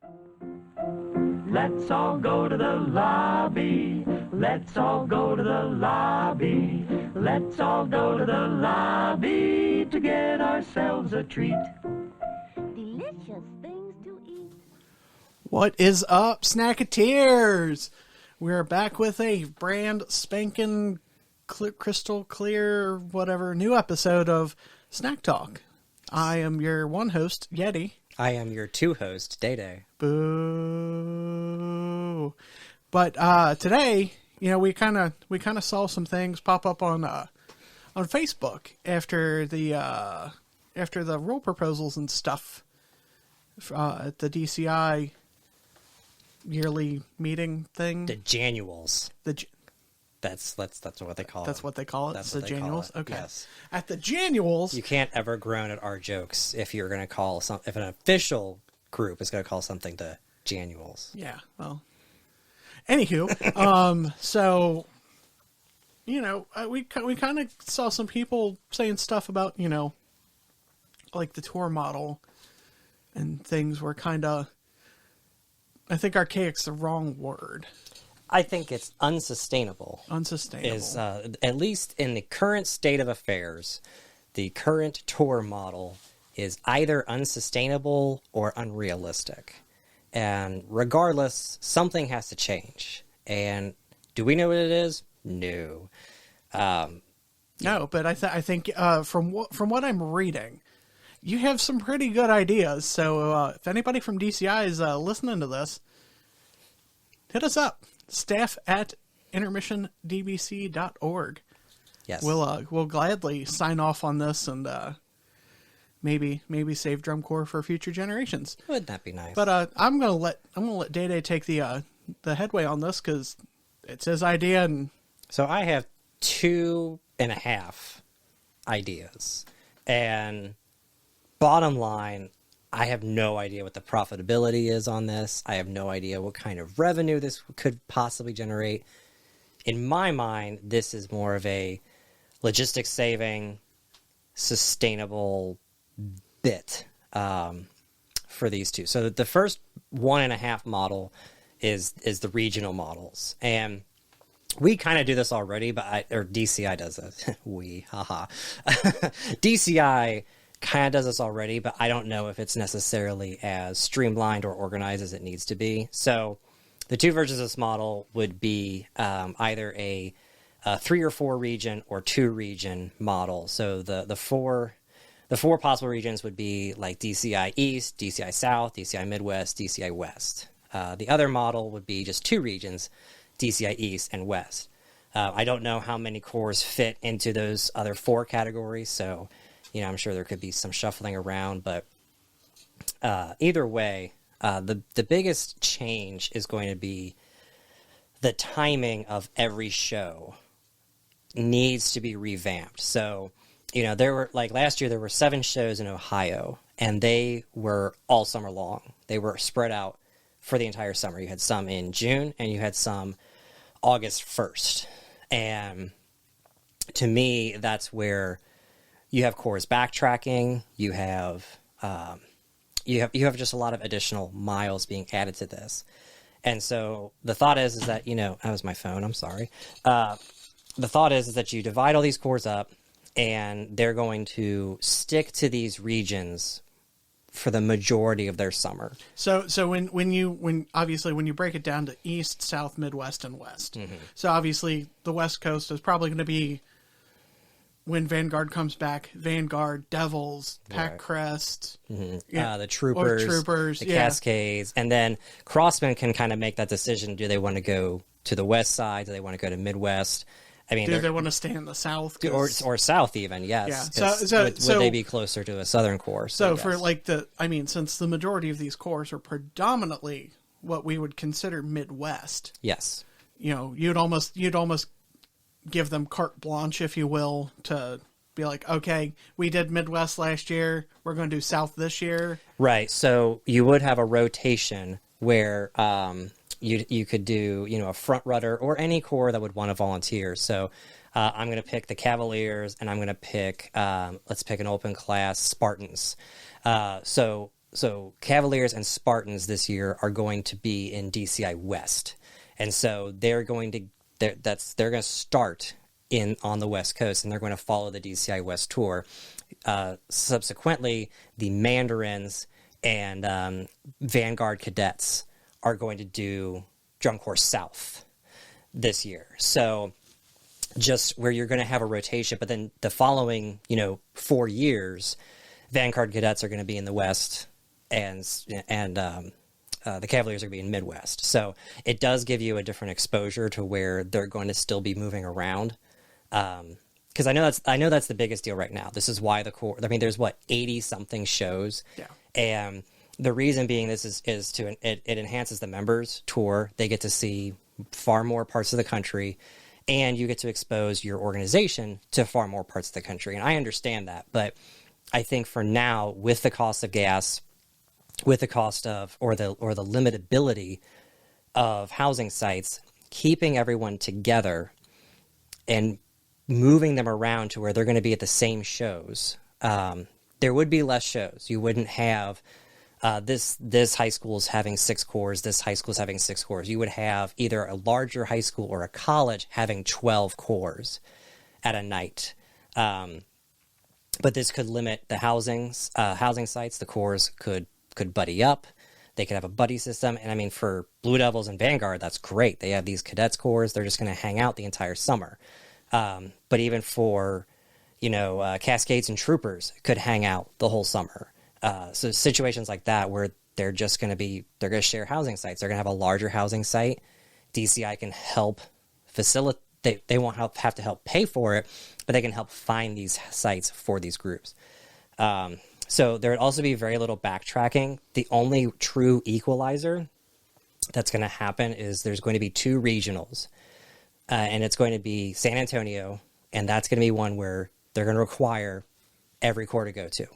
Let's all go to the lobby. Let's all go to the lobby. Let's all go to the lobby to get ourselves a treat. Delicious things to eat. What is up, Snacketeers? We're back with a brand spanking crystal clear, whatever, new episode of Snack Talk. I am your one host, Yeti. I am your two host, DayDay. Boo. But today, we kind of saw some things pop up on Facebook after the rule proposals and stuff at the DCI yearly meeting thing. The Januals. That's what they call it. That's what they call it? That's the what they Januals? call it. Okay. Yes. At the Januals. You can't ever groan at our jokes if you're going to call if an official group is going to call something the Januals. Yeah, well. Anywho, so, we kind of saw some people saying stuff about, like the tour model and things were kind of, I think archaic's the wrong word. I think it's unsustainable. Unsustainable. Is, at least in the current state of affairs, the current tour model is either unsustainable or unrealistic. And regardless, something has to change. And do we know what it is? No. No, but I think from what I'm reading, you have some pretty good ideas. So if anybody from DCI is listening to this, hit us up. staff@intermissiondbc.org. Yes. We'll gladly sign off on this and maybe save drum corps for future generations. Wouldn't that be nice? But I'm gonna let DayDay take the headway on this because it's his idea. And so I have 2.5 ideas, and bottom line, I have no idea what the profitability is on this. I have no idea what kind of revenue this could possibly generate. In my mind, this is more of a logistics saving, sustainable bit for these two. So the first 1.5 model is the regional models, and we kind of do this already, but DCI does it. DCI kind of does this already, but I don't know if it's necessarily as streamlined or organized as it needs to be. So the two versions of this model would be either a 3 or 4 region or 2 region model. So the four possible regions would be like DCI East, DCI South, DCI Midwest, DCI West. The other model would be just 2 regions, DCI East and West. I don't know how many corps fit into those other 4 categories, so I'm sure there could be some shuffling around, but either way, the biggest change is going to be the timing of every show needs to be revamped. So, there were, like last year, there were 7 shows in Ohio, and they were all summer long. They were spread out for the entire summer. You had some in June, and you had some August 1st. And to me, that's where you have corps backtracking. You have just a lot of additional miles being added to this. And so the thought is that, that was my phone. I'm sorry. The thought is that you divide all these corps up, and they're going to stick to these regions for the majority of their summer. So when you break it down to East, South, Midwest, and West. Mm-hmm. So obviously the West Coast is probably going to be, when Vanguard comes back, Vanguard, Devils, Pack Crest, mm-hmm. The Troopers, the Cascades, and then Crossmen can kind of make that decision. Do they want to go to the West side? Do they want to go to Midwest? I mean, do they want to stay in the South? Or South even, yes. Yeah. Would they be closer to a Southern corps? So for since the majority of these corps are predominantly what we would consider Midwest. Yes. You'd almost give them carte blanche, if you will, to be like, okay, we did Midwest last year, we're going to do South this year. Right. So you would have a rotation where you could do, a front runner or any corps that would want to volunteer. So I'm going to pick the Cavaliers, and I'm going to pick, let's pick an open class, Spartans. So so Cavaliers and Spartans this year are going to be in DCI West, and so they're going to start on the West Coast, and they're going to follow the DCI West tour. Subsequently, the Mandarins and Vanguard cadets are going to do Drum Corps South this year. So just where you're going to have a rotation, but then the following 4 years, Vanguard cadets are going to be in the West, and the Cavaliers are going to be in Midwest. So it does give you a different exposure to where they're going to still be moving around. Because I know that's the biggest deal right now. This is why the Corps. I mean, there's 80 something shows, and the reason being this is it enhances the members tour. They get to see far more parts of the country, and you get to expose your organization to far more parts of the country. And I understand that, but I think for now, with the cost of gas, with the cost of or the limitability of housing sites, keeping everyone together and moving them around to where they're going to be at the same shows, there would be less shows. You wouldn't have this high school is having 6 corps, this high school is having 6 corps. You would have either a larger high school or a college having 12 corps at a night. But this could limit the housing sites. The corps could buddy up. They could have a buddy system. And I mean, for Blue Devils and Vanguard, that's great. They have these cadets corps. They're just going to hang out the entire summer. But even for, Cascades and Troopers could hang out the whole summer. So situations like that where they're going to share housing sites. They're going to have a larger housing site. DCI can help facilitate. They won't have to help pay for it, but they can help find these sites for these groups. So there would also be very little backtracking. The only true equalizer that's going to happen is there's going to be 2 regionals, and it's going to be San Antonio, and that's going to be one where they're going to require every corps to go to,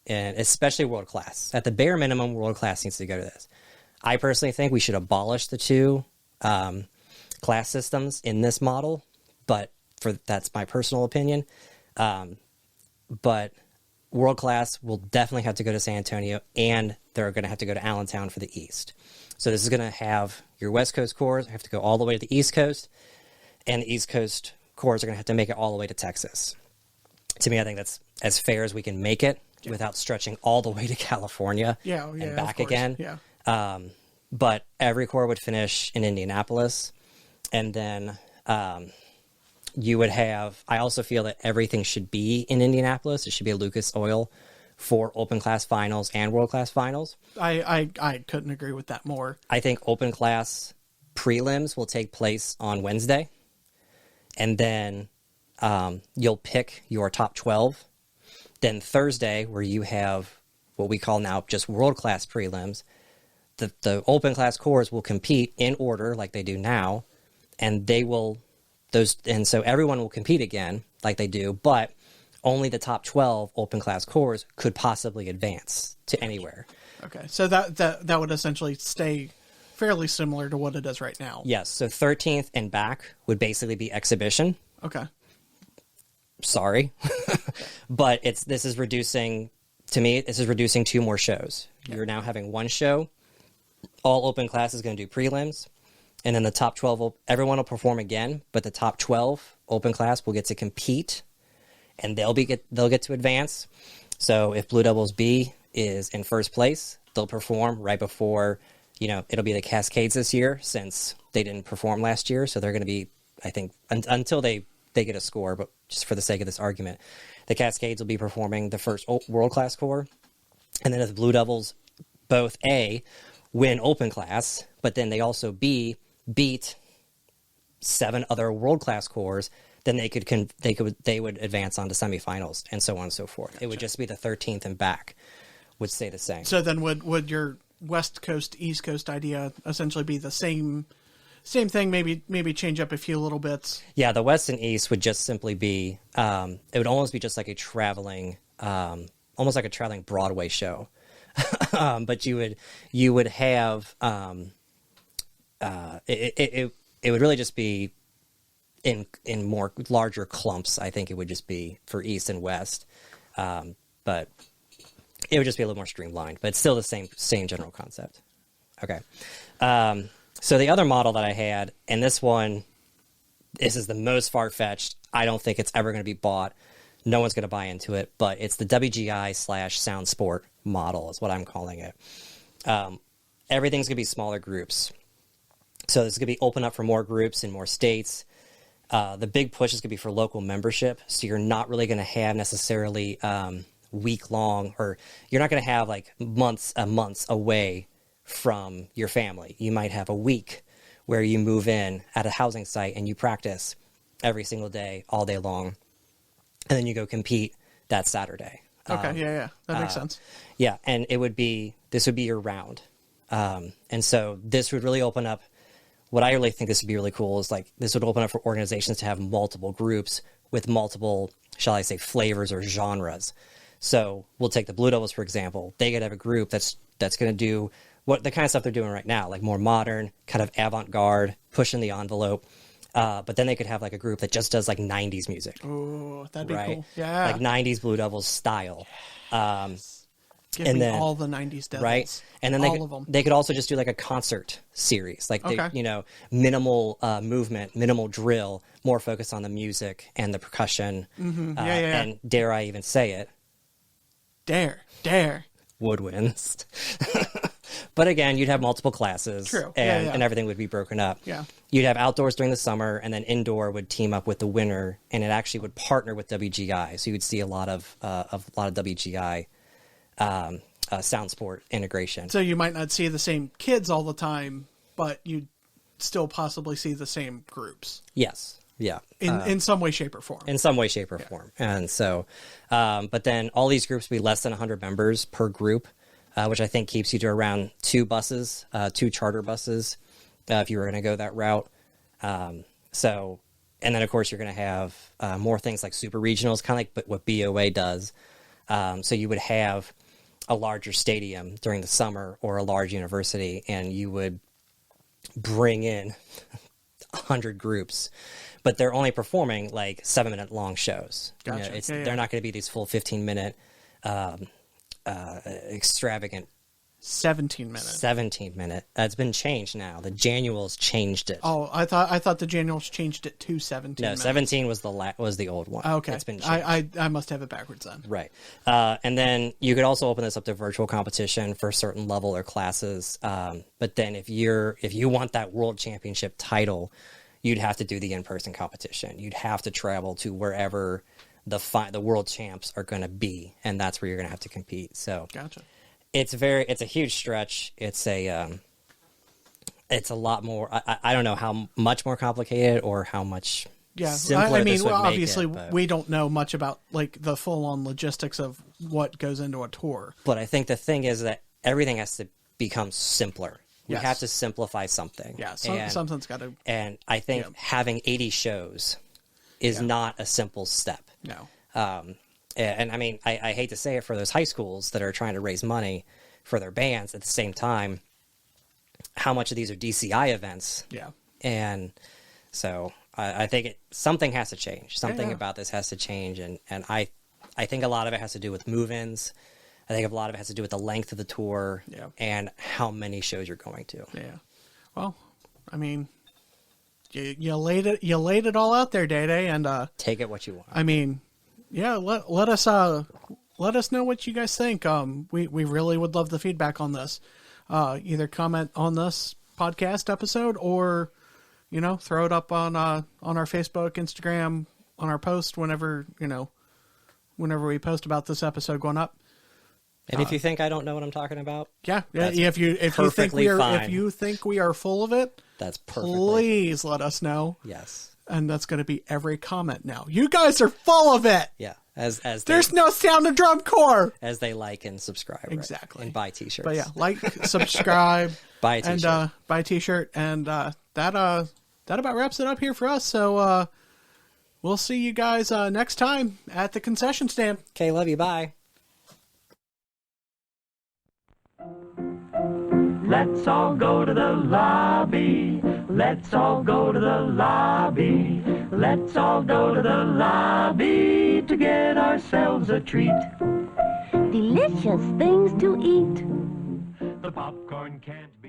and especially world class. At the bare minimum, world class needs to go to this. I personally think we should abolish the 2 class systems in this model, but that's my personal opinion. But world class will definitely have to go to San Antonio, and they're going to have to go to Allentown for the East. So this is going to have your West Coast corps have to go all the way to the East Coast, and the East Coast corps are going to have to make it all the way to Texas. To me, I think that's as fair as we can make it without stretching all the way to California and back again. Yeah. But every corps would finish in Indianapolis. And then you would have, I also feel that everything should be in Indianapolis. It should be a Lucas Oil for open class finals and world class finals. I couldn't agree with that more. I think open class prelims will take place on Wednesday. And then you'll pick your top 12. Then Thursday, where you have what we call now just world class prelims, the open class corps will compete in order like they do now. And so everyone will compete again like they do, but only the top 12 open class corps could possibly advance to anywhere. Okay, so that would essentially stay fairly similar to what it is right now. Yes, so 13th and back would basically be exhibition. Okay. Sorry, but this is reducing 2 more shows. Yeah. You're now having 1 show. All open class is going to do prelims. And then the top 12, everyone will perform again, but the top 12 open class will get to compete, and they'll get to advance. So if Blue Devils B is in first place, they'll perform right before, it'll be the Cascades this year since they didn't perform last year. So they're going to be, I think, until they get a score, but just for the sake of this argument, the Cascades will be performing the first world class corps. And then if the Blue Devils both A win open class, but then they also B beat 7 other world-class corps, then they would advance on to semifinals and so on and so forth. Gotcha. It would just be the 13th and back would stay the same. So then would your West Coast, East Coast idea essentially be the same thing, maybe change up a few little bits? Yeah, the West and East would just simply be, it would almost be just like almost like a traveling Broadway show. But you would have, it would really just be in more larger clumps. I think it would just be for East and West. But It would just be a little more streamlined, but it's still the same general concept. Okay. So the other model that I had, and this is the most far-fetched. I don't think it's ever going to be bought. No one's going to buy into it, but it's the WGI/Sound Sport model is what I'm calling it. Everything's going to be smaller groups. So this is going to be open up for more groups in more states. The big push is going to be for local membership. So you're not really going to have necessarily week-long, or you're not going to have like months away from your family. You might have a week where you move in at a housing site and you practice every single day, all day long, and then you go compete that Saturday. Okay, yeah, that makes sense. Yeah, and this would be year round. And so this would really open up, what I really think this would be really cool is like, this would open up for organizations to have multiple groups with multiple, shall I say, flavors or genres. So we'll take the Blue Devils, for example. They could have a group that's going to do what the kind of stuff they're doing right now, like more modern, kind of avant-garde, pushing the envelope. But then they could have like a group that just does like 90s music. Oh, that'd be right? cool. Yeah. Like 90s Blue Devils style. Give and me then, all the 90s Devils. Right? And then they could also just do like a concert series. Like, minimal movement, minimal drill, more focus on the music and the percussion. Mm-hmm. Yeah. And dare I even say it? Dare. Woodwinds. But again, you'd have multiple classes. True. And everything would be broken up. Yeah. You'd have outdoors during the summer, and then indoor would team up with the winter, and it actually would partner with WGI. So you would see a lot of WGI sound sport integration. So you might not see the same kids all the time, but you'd still possibly see the same groups. Yes. Yeah. In some way, shape, or form. In some way, shape, or form. And so, but then all these groups will be less than 100 members per group, which I think keeps you to around 2 buses, 2 charter buses, if you were going to go that route. So, and then of course you're going to have more things like super regionals, kind of like what BOA does. So you would have a larger stadium during the summer or a large university, and you would bring in 100 groups, but they're only performing like 7-minute long shows. Gotcha. They're not going to be these full 15-minute extravagant 17 minutes. 17-minute. It's been changed now. The Januals changed it. Oh, I thought the Januals changed it to 17 minutes. 17 was the old one. Okay. It's been changed. I must have it backwards then. Right. And then you could also open this up to virtual competition for a certain level or classes. But then if you want that world championship title, you'd have to do the in-person competition. You'd have to travel to wherever the world champs are going to be, and that's where you're going to have to compete. So Gotcha. It's a huge stretch. It's a lot more. I don't know how much more complicated or how much simpler I mean, this would make obviously it, we don't know much about like the full-on logistics of what goes into a tour. But I think the thing is that everything has to become simpler. We Yes. have to simplify something. Yeah, and, something's got to. And I think having 80 shows is not a simple step. No. And I mean, I hate to say it for those high schools that are trying to raise money for their bands at the same time, how much of these are DCI events? Yeah. And so I think something has to change. Something about this has to change. And I think a lot of it has to do with move-ins. I think a lot of it has to do with the length of the tour and how many shows you're going to. Yeah. Well, I mean, you laid it all out there, DayDay, and take it what you want. I mean, yeah, let us know what you guys think. We really would love the feedback on this. Either comment on this podcast episode or, throw it up on our Facebook, Instagram, on our post whenever we post about this episode going up. And if you think I don't know what I'm talking about, if you think we are full of it, that's perfect. Please let us know. Yes. And that's going to be every comment now. You guys are full of it. Yeah. As there's no sound of drum corps. As they like and subscribe. Right? Exactly. And buy t-shirts. But yeah, like, subscribe, buy a t-shirt. And buy a t-shirt, and that about wraps it up here for us. So we'll see you guys next time at the concession stand. Okay, love you. Bye. Let's all go to the lobby. Let's all go to the lobby. Let's all go to the lobby to get ourselves a treat. delicious things to eat. The popcorn can't